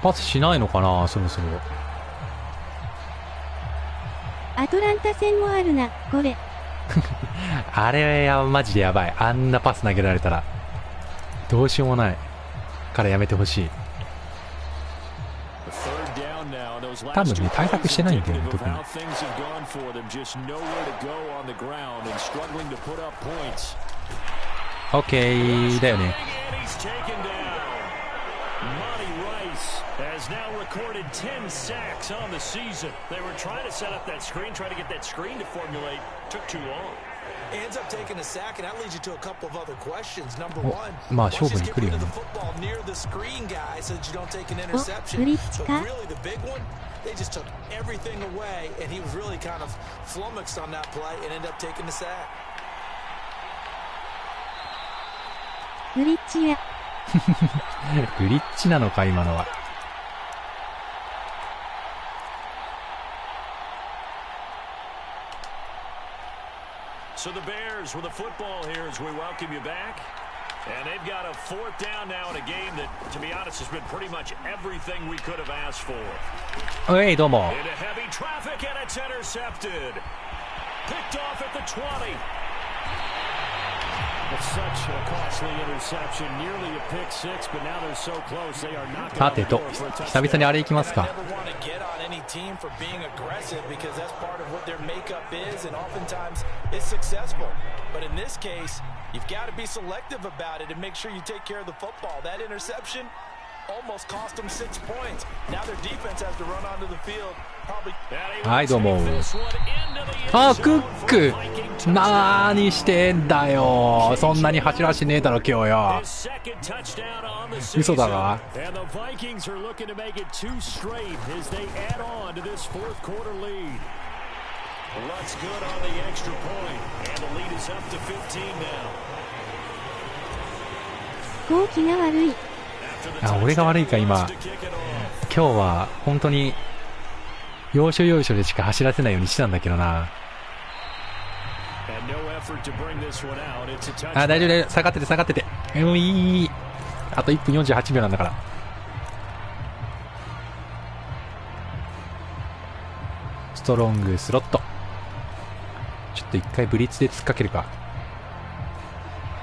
Speaker 1: パスしないのかな、そろそろ。
Speaker 2: アトランタ戦もあるな、これ。
Speaker 1: あれはマジでやばい。あんなパス投げられたらどうしようもないからやめてほしい。多分ね、対策してないんだよね、特に。オッケーだよね。
Speaker 4: Has now recorded 10 sacks on the season. They were trying to set up that screen, trying to get that screen to formulate. Took too long.
Speaker 3: Ends up taking a sack, and that leads you to a couple of other questions. Number one,
Speaker 1: まあ勝負に来るよね。
Speaker 3: football near the screen guy so that you don't take an interception.
Speaker 2: ブリッジか。
Speaker 3: But really the big one, they just took everything away, and he was really kind of flummoxed on that play and ended up taking the sack.
Speaker 2: ブリッジや。
Speaker 1: グリッチなのか今のは。
Speaker 4: So the Bears with the football here as we welcome you back. And they've got a 4th down now in a game that, to be honest, has been pretty much everything we could have asked for.
Speaker 1: はい、どうも。
Speaker 4: Into heavy traffic and it's intercepted. Picked off at the 20. It's such a costly interception, nearly a pick six, but now they're so close they are not going to.
Speaker 1: さてと、久々にあれ行きますか。
Speaker 3: team for being aggressive because that's part of what their makeup is, and oftentimes it's successful. But in this case, you've got to be selective about it and make sure you take care of the football. That interception almost cost them 6 points. Now their defense has to run onto the field. Probably.
Speaker 1: はい、どうも。あ、クック。なーにしてんだよ。そんなに走らしねえだろ今日よ。嘘だな。
Speaker 2: 飛行機が悪い。
Speaker 1: あ、俺が悪いか今。今日は本当に要所要所でしか走らせないようにしてたんだけどな。あ、大丈夫大丈夫。下がってて下がってて。いい。あと1分48秒なんだから。ストロングスロット。と一回ブリッツで突っかけるか。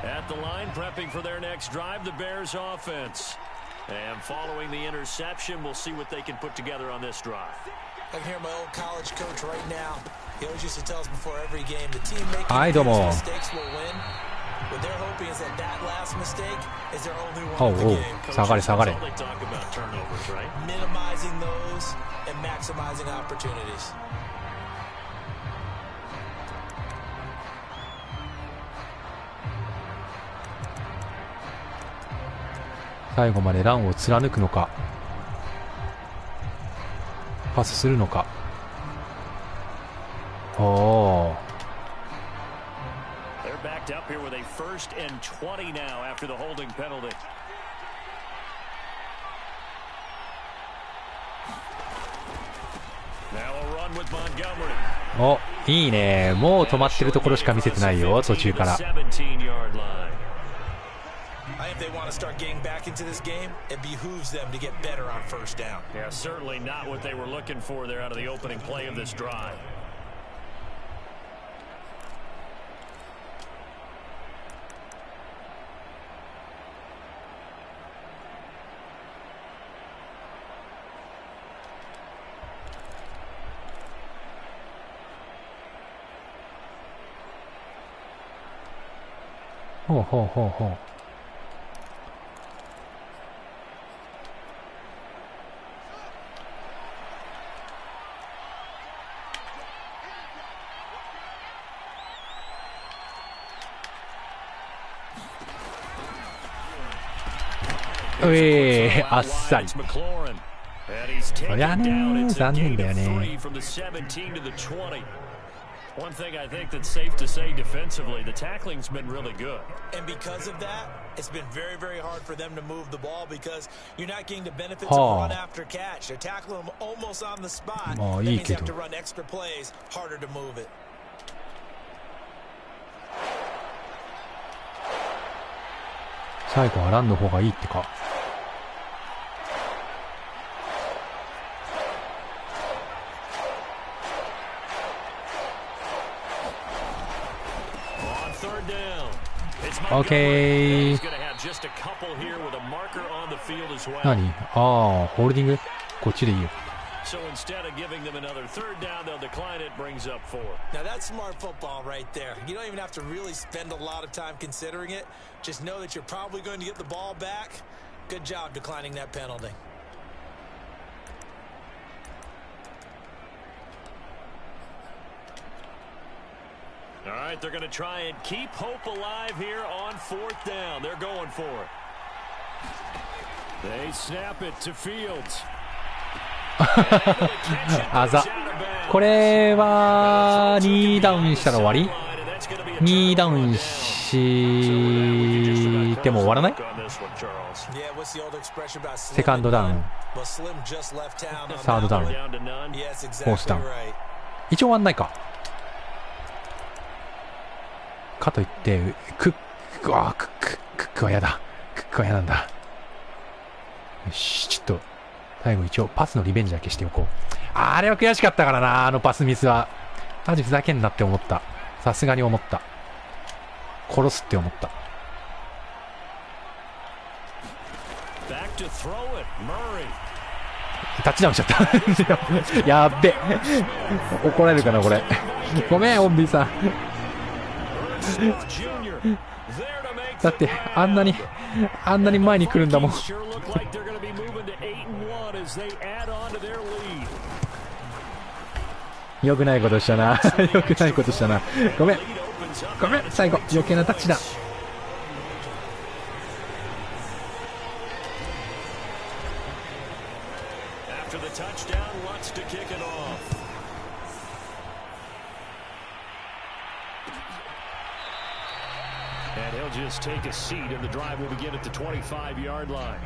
Speaker 4: At the line, prepping for their next drive, the Bears offense. And following the interception, we'll see what they can put together on this drive.
Speaker 3: I can hear my old college coach right now. He always used to tell us before every game, the team making mistakes will win. What they're hoping is that that last mistake is their only one of the game.
Speaker 1: 下がれ下がれ。
Speaker 4: They talk about turnovers, right?
Speaker 3: Minimizing those and maximizing opportunities.
Speaker 1: 最後までランを貫くのか、パスするのか。おー。
Speaker 4: They're backed up here with a 1st and 20 now after the holding penalty.
Speaker 1: お、いいね。もう止まってるところしか見せてないよ、途中から。
Speaker 3: I think they want to start getting back into this game. It behooves them to get better on 1st down.
Speaker 4: Yeah, certainly not what they were looking for there out of the opening play of this drive.
Speaker 1: Ho ho ho ho. Ui, あっさり。そりゃね、残念だよね。
Speaker 4: One thing I think that's safe to say defensively, the tackling's been really good.
Speaker 3: And because of that, it's been very, very hard for them to move the ball because you're not getting the benefits of run after catch. They're tackling them almost on the spot. That means you have to run extra plays, harder to move it.
Speaker 1: 最後はランの方がいいってか。オッケー。何？ああ、ホールディング？こっちでいいよ。
Speaker 4: So instead of giving them another 3rd down, they'll decline it, brings up 4.
Speaker 3: Now that's smart football right there. You don't even have to really spend a lot of time considering it. Just know that you're probably going to get the ball back. Good job declining that penalty.
Speaker 4: All right, they're going to try and keep hope alive here on 4th down. They're going for it. They snap it to Fields.
Speaker 1: あざ。これは2ダウンしたら終わり？ 2ダウンしても終わらない？セカンドダウン、サードダウン、フォースダウン。一応終わんないか。かといってクックは嫌だ。クックは嫌なんだ。よし、ちょっと最後一応パスのリベンジだけしておこう。あれは悔しかったからな、あのパスミスは。マジふざけんなって思った。さすがに思った。殺すって思った。タッチダウンしちゃった。やっべ。怒られるかなこれ。ごめんオンビーさん。だってあんなに前に来るんだもん。よくないことしたな。よくないことしたな。ごめん最後余計なタッチだ。
Speaker 4: And he'll just take a seat, and the drive will begin at the 25-yard line.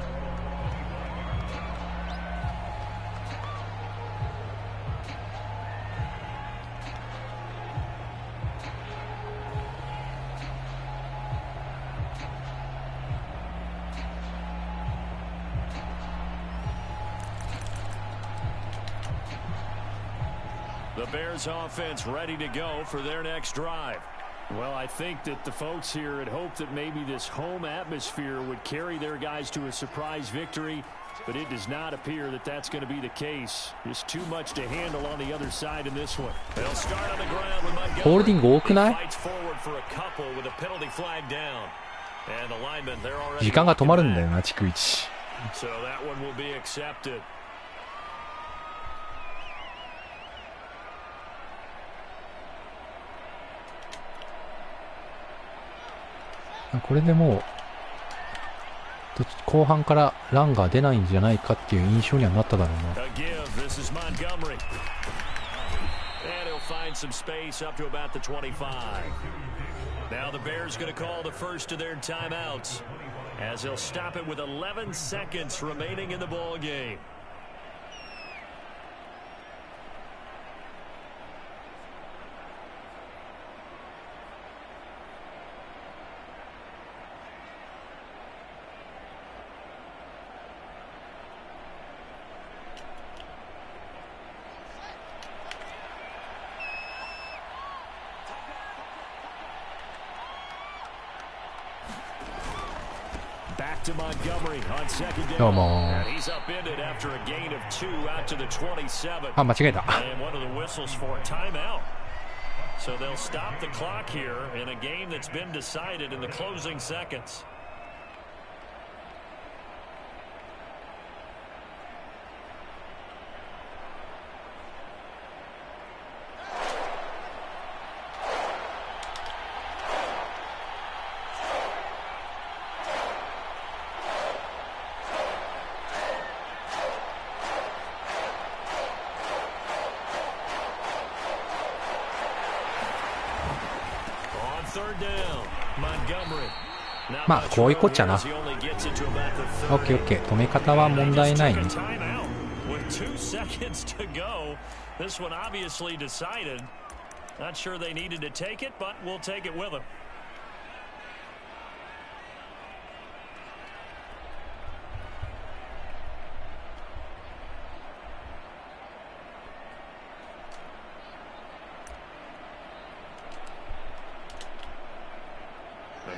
Speaker 4: The Bears offense ready to go for their next drive. Well, I think that the folks here had hoped that maybe this home atmosphere would carry their guys to a surprise victory, but it does not appear that that's going to be the case. Just too much to handle on the other side in this one. They'll start on the ground with Montgomery.
Speaker 1: ホールディング多くない？
Speaker 4: Fights forward for a couple with a penalty flag down. And the linemen, they're already
Speaker 1: 時間が止まるんだよな、逐一。
Speaker 4: So that one will be accepted.
Speaker 1: これでもう後半からランが出ないんじゃないかっていう印象にはなっただろうな。
Speaker 4: Now the Bears going to call the first of their timeouts as they'll stop it with 11 seconds remaining in the ball game. To Montgomery on second down. And he's upended after a gain of 2 out to the 27.
Speaker 1: あ、間違えた。
Speaker 4: And one of the whistles for a timeout. So they'll stop the clock here in a game that's been decided in the closing seconds. Third down, Montgomery.
Speaker 1: まあこういうこっちゃな。オッケーオッケー。止め方は問題ないね。
Speaker 4: With 2 seconds to go, this one obviously decided. Not sure they needed to take it, but we'll take it with them.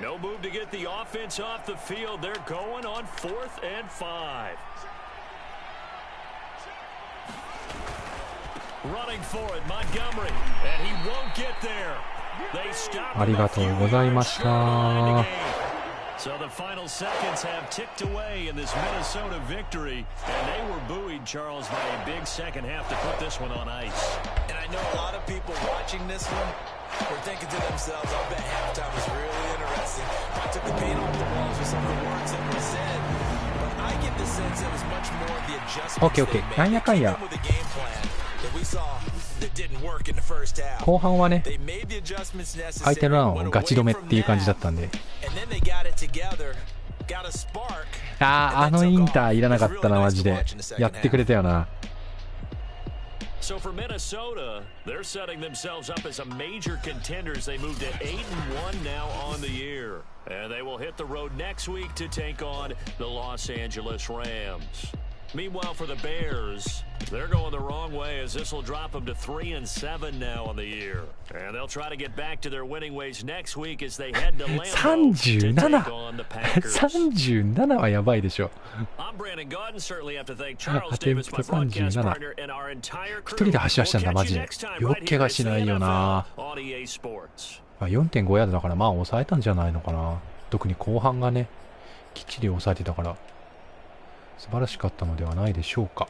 Speaker 4: No move to get the offense off the field. They're going on 4th and 5. Running for it, Montgomery, and he won't get there. They stop.
Speaker 1: ありがとうございました。
Speaker 4: So the final seconds have ticked away in this Minnesota victory, and they were buoyed, Charles, by a big second half to put this one on ice.
Speaker 3: And I know a lot of people watching this one were thinking to themselves, I bet halftime was really interesting. I took the paint off the walls with some of the words that were said. But I get the sense that it was much more of the adjustments they made.
Speaker 1: なんやかんや。
Speaker 3: With the game plan that we saw that didn't work in the first half.
Speaker 1: 後半はね、
Speaker 3: They made the adjustments necessary.
Speaker 1: 相手のランをガチ止めっていう感じだったんで。
Speaker 3: And then they got it together. Got a spark.
Speaker 1: あのインターいらなかったなマジで。やってくれたよな。
Speaker 4: So for Minnesota, they're setting themselves up as a major contenders. They moved to 8-1 now on the year. And they will hit the road next week to take on the Los Angeles Rams. Meanwhile, for the Bears, they're going the wrong way as this will drop them to 3-7 now on the year. And they'll try to get back to their winning ways next week as they head to Lambeau to take on the Packers.
Speaker 1: 37はやばいでしょ。
Speaker 4: I'm Brandon Gaudin. Certainly have to thank Charles Davis, my broadcast partner, and our entire crew.
Speaker 1: 一人で走らしたんだマジで。よく怪我しないよな。4.5 ヤードだからまあ抑えたんじゃないのかな。特に後半がね、きっちり抑えてたから。 素晴らしかったのではないでしょうか。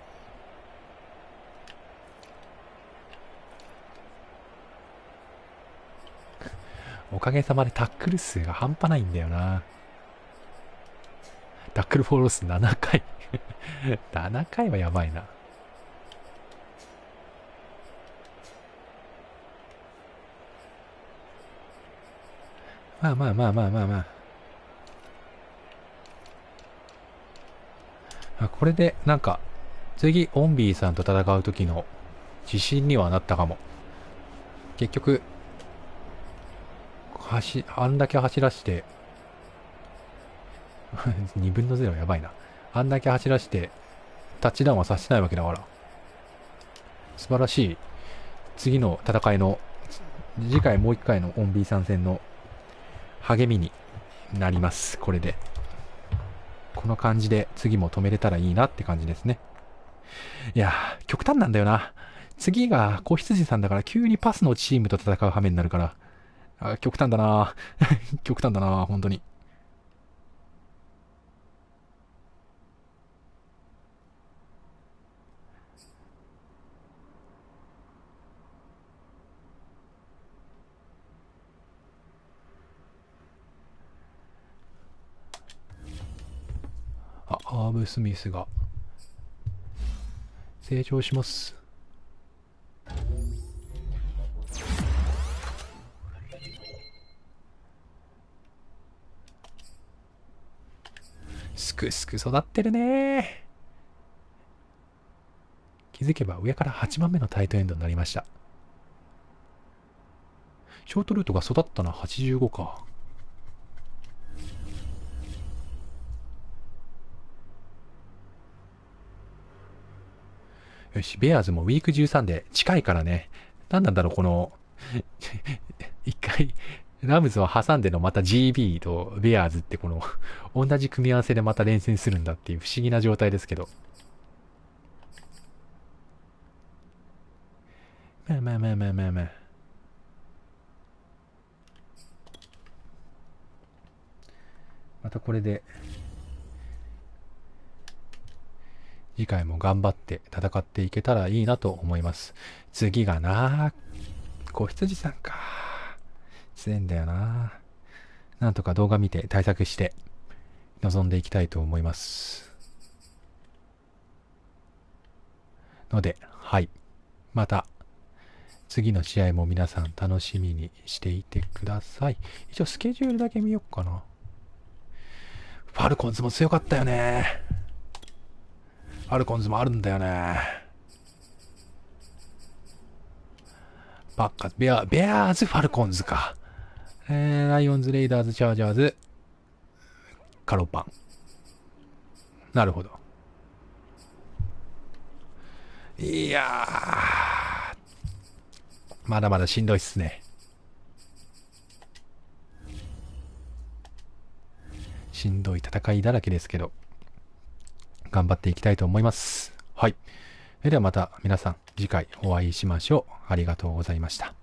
Speaker 1: おかげさまでタックル数が半端ないんだよな。タックルフォーロー数7回。7回はやばいな。まあまあまあまあまあまあ。 これでなんか次オンビーさんと戦う時の自信にはなったかも。結局あんだけ走らして2分の0やばいな。あんだけ走らしてタッチダウンはさせてないわけだから素晴らしい次の戦いの、次回もう一回のオン B 参戦の励みになります。これで。この感じで次も止めれたらいいなって感じですね。いやー、極端なんだよな。次が子羊さんだから急にパスのチームと戦う羽目になるから。極端だな極端だな本当に。アーブ・スミスが成長します。すくすく育ってるね。気づけば上から8番目のタイトエンドになりました。ショートルートが育ったのは85か。よし、ベアーズもウィーク13で近いからね。何なんだろう、この、一回、ラムズを挟んでのまた GB とベアーズってこの、同じ組み合わせでまた連戦するんだっていう不思議な状態ですけど。まあ。またこれで、次回も頑張って戦っていけたらいいなと思います。次がな子羊さんか。強いんだよな。なんとか動画見て対策して臨んでいきたいと思います。ので、はい。また、次の試合も皆さん楽しみにしていてください。一応スケジュールだけ見よっかな。ファルコンズも強かったよね。ファルコンズもあるんだよね。バッカ、ベアーズ、ファルコンズか。ライオンズ、レイダーズ、チャージャーズ、カロパン。なるほど。いやー、まだまだしんどいっすね。しんどい戦いだらけですけど、頑張っていきたいと思います。はい。それではまた皆さん次回お会いしましょう。ありがとうございました。